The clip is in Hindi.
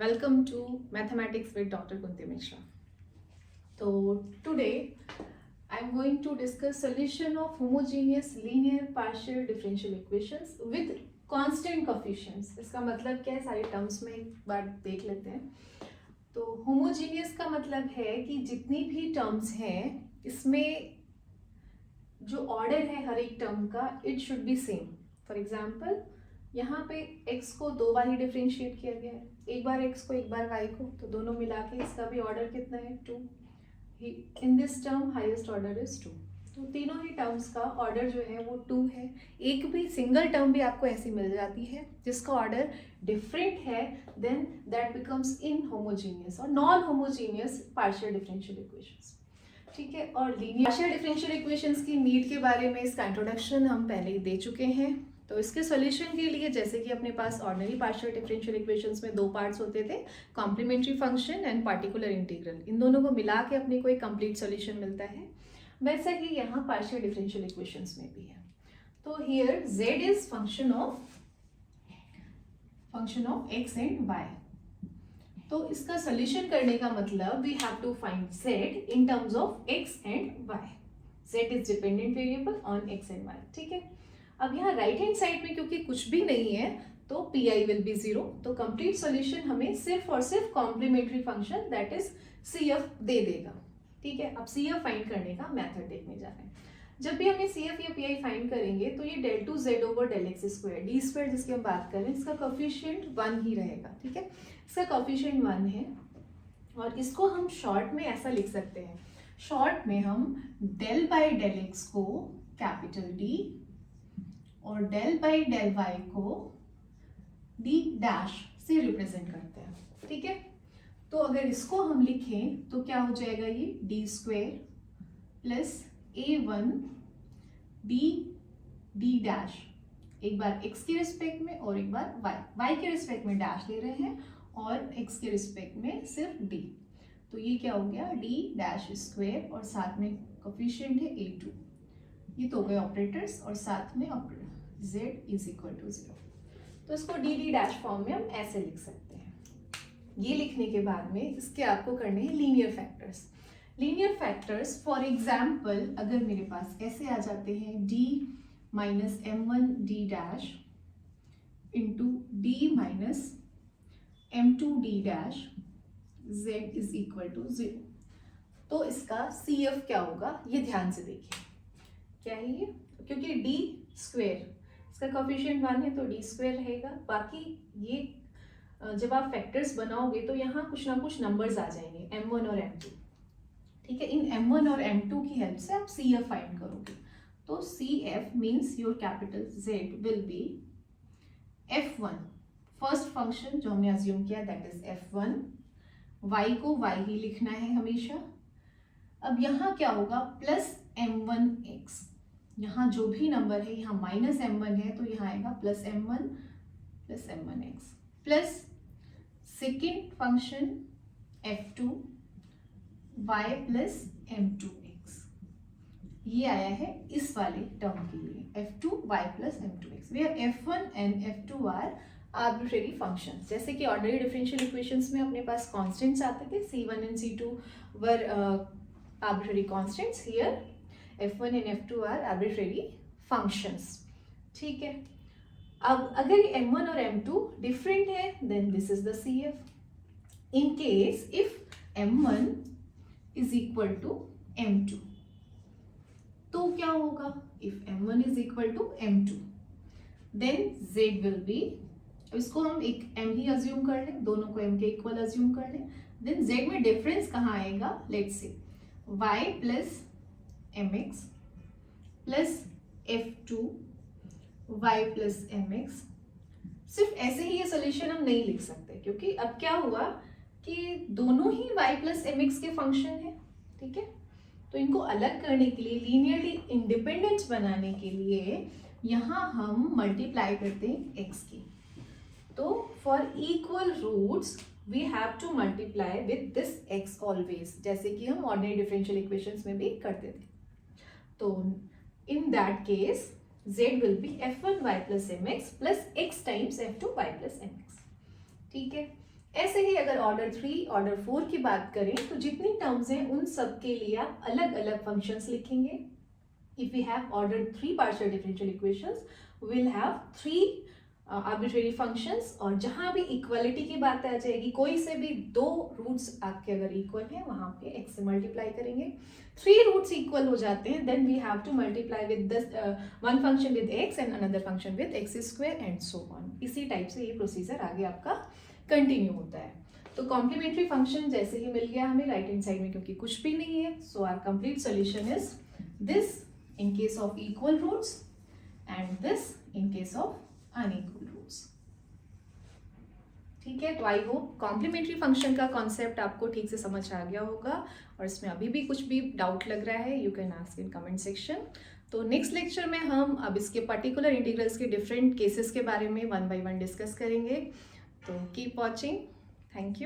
Welcome to Mathematics with Dr. Kunti Mishra. So today I am going to discuss solution of homogeneous linear partial differential equations with constant coefficients. इसका मतलब क्या है, सारे टर्म्स में एक बार देख लेते हैं. तो होमोजीनियस का मतलब है कि जितनी भी टर्म्स हैं इसमें जो ऑर्डर है हर एक टर्म का it should be same. For example यहाँ पे x को दो बार ही डिफ्रेंशिएट किया गया है, एक बार x को एक बार y को, तो दोनों मिला के इसका भी ऑर्डर कितना है 2. In this term highest order is 2. तो तीनों ही टर्म्स का ऑर्डर जो है वो 2 है. एक भी सिंगल टर्म भी आपको ऐसी मिल जाती है जिसका ऑर्डर डिफरेंट है, then that becomes in homogeneous और non homogeneous partial differential equations. ठीक है. और लीनियर पार्शियल डिफरेंशियल इक्वेशंस की नीड के बारे में इसका इंट्रोडक्शन हम पहले ही दे चुके हैं. तो इसके सॉल्यूशन के लिए जैसे कि अपने पास ऑर्डिनरी पार्शियल डिफरेंशियल इक्वेशंस में दो पार्ट्स होते थे, complementary function and particular integral. इन दोनों को मिला के अपने को एक कंप्लीट सॉल्यूशन मिलता है. वैसे ही यहाँ पार्शियल डिफरेंशियल इक्वेशंस में भी है. तो here z is function of x and y. तो इसका सॉल्यूशन करने का मतलब we have to find z in terms of x and y. z is dependent variable on x and y. ठीक है. अब यहाँ राइट हैंड साइड में क्योंकि कुछ भी नहीं है तो pi विल बी 0. तो कंप्लीट सॉल्यूशन हमें सिर्फ और सिर्फ complementary function that is CF दे देगा. ठीक है. अब CF फाइंड करने का मेथड देखने जा रहे हैं. जब भी हमें CF या PI फाइंड करेंगे तो ये del 2 z over del x square D square जिसकी हम बात करें इसका कोफिशिएंट 1 ही रहेगा. ठीक है. इसका कोफिशिएंट 1 है और इसको हम शॉर्ट में ऐसा लिख सकते हैं. शॉर्ट में हम del बाई del x को कैपिटल D और del बाई del y को d डैश से रिप्रेजेंट करते हैं. ठीक है. तो अगर इसको हम लिखें तो क्या हो जाएगा, ये d square plus a1 d dash, एक बार x के रिस्पेक्ट में और एक बार y के रिस्पेक्ट में डैश ले रहे हैं और x के रिस्पेक्ट में सिर्फ d. तो ये क्या हो गया d डैश स्क्वायर और साथ में कोफिशिएंट है a2. ये तो हो गए ऑपरेटर्स और साथ में operator z is equal to 0. तो इसको डी डैश फॉर्म में हम ऐसे लिख सकते हैं. ये लिखने के बाद में इसके आपको करने हैं linear factors. Linear factors for example अगर मेरे पास ऐसे आ जाते हैं d minus m1 d dash into d minus m2 d dash z is equal to 0. तो इसका CF क्या होगा ये ध्यान से देखिए. क्या है ये, क्योंकि d स्क्वायर इसका कोफिशिएंट 1 है तो d स्क्वायर रहेगा. बाकी ये जब आप फैक्टर्स बनाओगे तो यहाँ कुछ ना कुछ नंबर्स आ जाएंगे m1 और m2. ठीक है. इन m1 और m2 की हेल्प से आप CF फाइंड करोगे. तो CF means your capital Z will be f1 first function जो हमने अज्यूम किया दैट इज f1. y को y ही लिखना है हमेशा. अब यहाँ क्या होगा प्लस m1x. यहाँ जो भी नंबर है यहाँ माइनस m1 है तो यहाँ आएगा plus m1x plus second function f2 y plus m2x. ये आया है इस वाले टर्म के लिए f2 y plus m2x. Where f1 and f2 are arbitrary functions. जैसे कि ऑर्डिनरी डिफरेंशियल इक्वेशंस में अपने पास कांस्टेंट्स आते थे, c1 and c2 were arbitrary constants. Here f1 and f2 are arbitrary functions. ठीक है. अब अगर m1 और m2 different है then this is the CF. In case if m1 is equal to m2 तो क्या होगा, if m1 is equal to m2 then z will be, इसको हम एक m ही अज्यूम कर लें, दोनों को m के इक्वल अज्यूम कर लें. then z में डिफरेंस कहाँ आएगा, let's say y plus mx plus f2 y plus mx. सिर्फ ऐसे ही ये सोल्यूशन हम नहीं लिख सकते क्योंकि अब क्या हुआ कि दोनों ही y प्लस mx के फंक्शन है. ठीक है. तो इनको अलग करने के लिए, लीनियरली इंडिपेंडेंट बनाने के लिए यहाँ हम मल्टीप्लाई करते हैं x की. तो for equal roots we have to multiply with this x always, जैसे कि हम ऑर्डिनरी डिफरेंशियल इक्वेशंस में भी करते थे. तो in that case z will be f1 y plus mx plus x times f2 y plus mx. ठीक है. ऐसे ही अगर ऑर्डर 3, ऑर्डर 4 की बात करें तो जितनी टर्म्स हैं उन सब के लिए आप अलग अलग फंक्शंस लिखेंगे. If we have ordered 3 partial differential equations, we will have 3 arbitrary functions. और जहाँ भी इक्वलिटी की बात आ जाएगी, कोई से भी 2 रूट्स आपके अगर इक्वल हैं वहाँ पे x से मल्टीप्लाई करेंगे. 3 रूट्स इक्वल हो जाते हैं, then we have to multiply with one function with x and another function with x square and so on. इसी टाइप से ये प्रोसीजर आगे आपका कंटिन्यू होता है. तो कॉम्प्लीमेंट्री फंक्शन जैसे ही मिल गया हमें राइट हैंड साइड में, क्योंकि कुछ भी नहीं है, so our complete solution is this in case of equal roots and this in case of unequal roots. ठीक है, तो आई होप कॉम्प्लीमेंट्री फंक्शन का कॉन्सेप्ट आपको ठीक से समझ आ गया होगा, और इसमें अभी भी कुछ भी डाउट लग रहा है you can ask in comment section. तो नेक्स्ट लेक्चर में हम अब इसके पर्टिकुलर इंटीग्रल्स के डिफरेंट केसेस के बारे में 1 by 1 डिस्कस करेंगे. तो कीप वॉचिंग. Thank you.